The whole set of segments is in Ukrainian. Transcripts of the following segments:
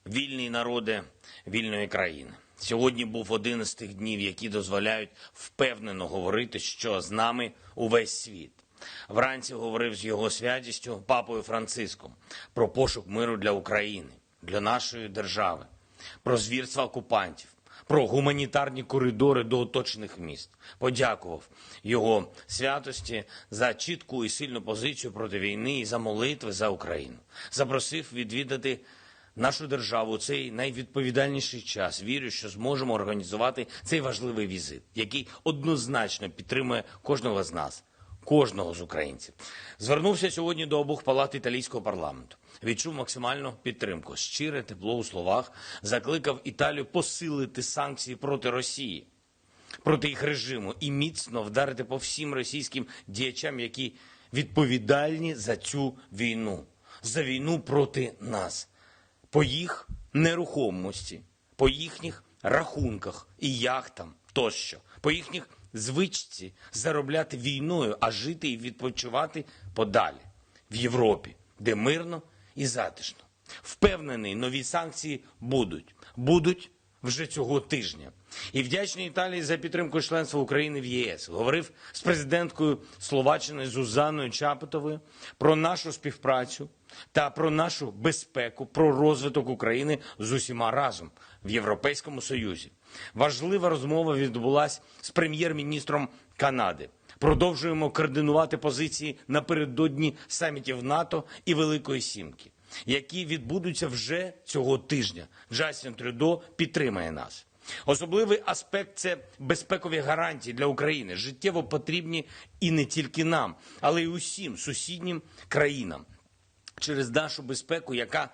Вільний народе вільної країни. Сьогодні був один із тих днів, які дозволяють впевнено говорити, що з нами увесь світ. Вранці говорив з його святістю Папою Франциском про пошук миру для України, для нашої держави, про звірства окупантів, про гуманітарні коридори до оточених міст. Подякував його святості за чітку і сильну позицію проти війни і за молитви за Україну. Запросив відвідати нашу державу у цей найвідповідальніший час. Вірю, що зможемо організувати цей важливий візит, який однозначно підтримує кожного з нас, кожного з українців. Звернувся сьогодні до обох палат італійського парламенту. Відчув максимальну підтримку, щире тепло у словах, закликав Італію посилити санкції проти Росії, проти їх режиму і міцно вдарити по всім російським діячам, які відповідальні за цю війну, за війну проти нас, по їх нерухомості, по їхніх рахунках і яхтам тощо, по їхніх звичці заробляти війною, а жити і відпочивати подалі, в Європі, де мирно і затишно. Впевнений, нові санкції будуть вже цього тижня. І вдячний Італії за підтримку членства України в ЄС. Говорив з президенткою Словаччини Зузаною Чапутовою про нашу співпрацю та про нашу безпеку, про розвиток України з усіма разом в Європейському Союзі. Важлива розмова відбулася з прем'єр-міністром Канади. Продовжуємо координувати позиції напередодні самітів НАТО і Великої Сімки, які відбудуться вже цього тижня. Джастін Трюдо підтримає нас. Особливий аспект – це безпекові гарантії для України, життєво потрібні і не тільки нам, але й усім сусіднім країнам. Через нашу безпеку, яка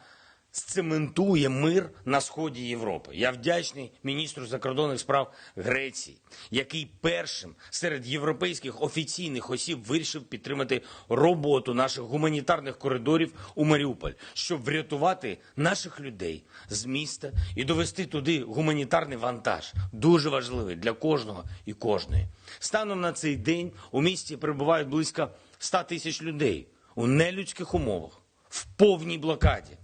сцементує мир на сході Європи. Я вдячний міністру закордонних справ Греції, який першим серед європейських офіційних осіб вирішив підтримати роботу наших гуманітарних коридорів у Маріуполь, щоб врятувати наших людей з міста і довести туди гуманітарний вантаж, дуже важливий для кожного і кожної. Станом на цей день у місті перебувають близько 100 тисяч людей у нелюдських умовах, в повній блокаді.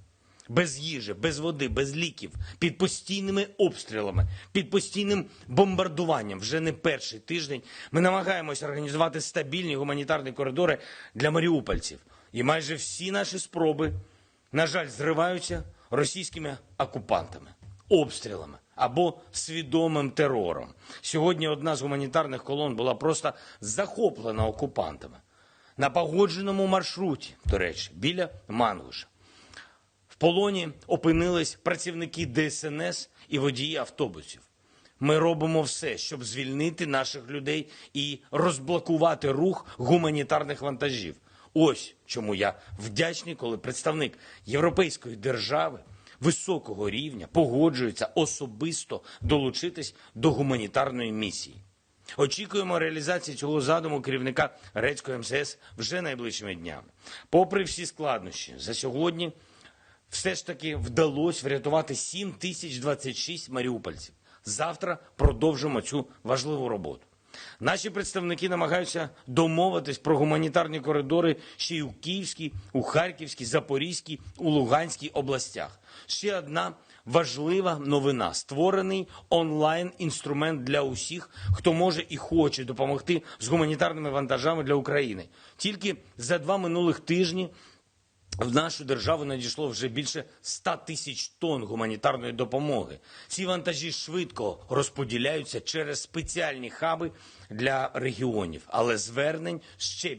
Без їжі, без води, без ліків, під постійними обстрілами, під постійним бомбардуванням. Вже не перший тиждень ми намагаємося організувати стабільні гуманітарні коридори для маріупольців. І майже всі наші спроби, на жаль, зриваються російськими окупантами, обстрілами або свідомим терором. Сьогодні одна з гуманітарних колон була просто захоплена окупантами. На погодженому маршруті, до речі, біля Мангуша. В полоні опинились працівники ДСНС і водії автобусів. Ми робимо все, щоб звільнити наших людей і розблокувати рух гуманітарних вантажів. Ось чому я вдячний, коли представник європейської держави високого рівня погоджується особисто долучитись до гуманітарної місії. Очікуємо реалізації цього задуму керівника грецької МСС вже найближчими днями. Попри всі складнощі, за сьогодні все ж таки вдалося врятувати 7026 маріупольців. Завтра продовжимо цю важливу роботу. Наші представники намагаються домовитись про гуманітарні коридори ще й у Київській, у Харківській, Запорізькій, у Луганській областях. Ще одна важлива новина – створений онлайн-інструмент для усіх, хто може і хоче допомогти з гуманітарними вантажами для України. Тільки за 2 минулих тижні в нашу державу надійшло вже більше 100 тисяч тонн гуманітарної допомоги. Ці вантажі швидко розподіляються через спеціальні хаби для регіонів. Але звернень ще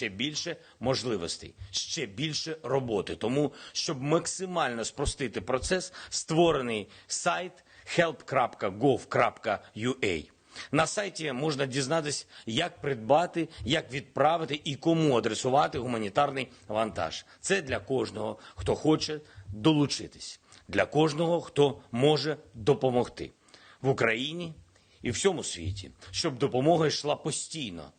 більше можливостей, ще більше роботи. Тому, щоб максимально спростити процес, створений сайт help.gov.ua. На сайті можна дізнатися, як придбати, як відправити і кому адресувати гуманітарний вантаж. Це для кожного, хто хоче долучитись, для кожного, хто може допомогти в Україні і всьому світі, щоб допомога йшла постійно,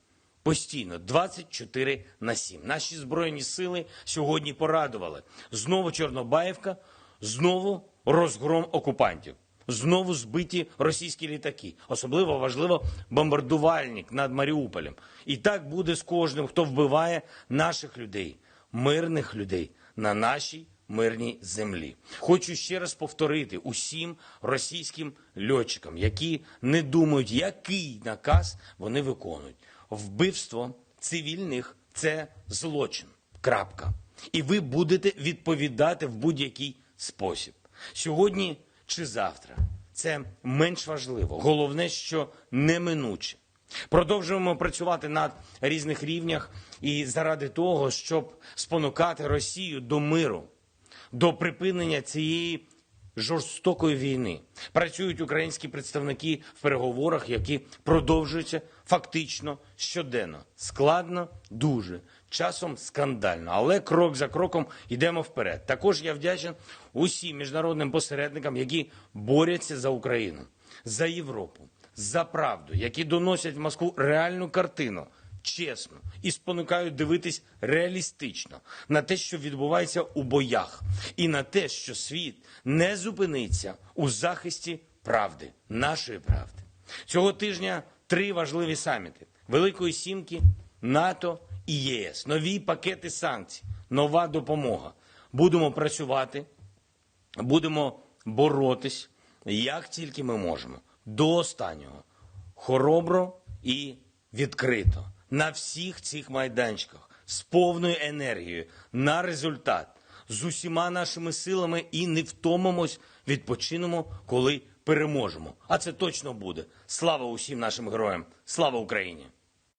24/7. Наші Збройні Сили сьогодні порадували. Знову Чорнобаївка, знову розгром окупантів. Знову збиті російські літаки. Особливо важливо бомбардувальник над Маріуполем. І так буде з кожним, хто вбиває наших людей, мирних людей на нашій мирній землі. Хочу ще раз повторити усім російським льотчикам, які не думають, який наказ вони виконують. Вбивство цивільних – це злочин. Крапка. І ви будете відповідати в будь-який спосіб. Сьогодні чи завтра. Це менш важливо. Головне, що неминуче. Продовжуємо працювати на різних рівнях і заради того, щоб спонукати Росію до миру, до припинення цієї жорстокої війни. Працюють українські представники в переговорах, які продовжуються фактично щоденно. Складно, дуже, часом скандально, але крок за кроком йдемо вперед. Також я вдячний усім міжнародним посередникам, які борються за Україну, за Європу, за правду, які доносять в Москву реальну картину, чесно, і спонукають дивитись реалістично на те, що відбувається у боях, і на те, що світ не зупиниться у захисті правди, нашої правди. Цього тижня 3 важливі саміти – Великої Сімки, НАТО і ЄС, нові пакети санкцій, нова допомога. Будемо працювати, будемо боротись, як тільки ми можемо, до останнього, хоробро і відкрито, на всіх цих майданчиках, з повною енергією, на результат, з усіма нашими силами і не втомимось, відпочинемо, коли переможемо. А це точно буде. Слава усім нашим героям! Слава Україні!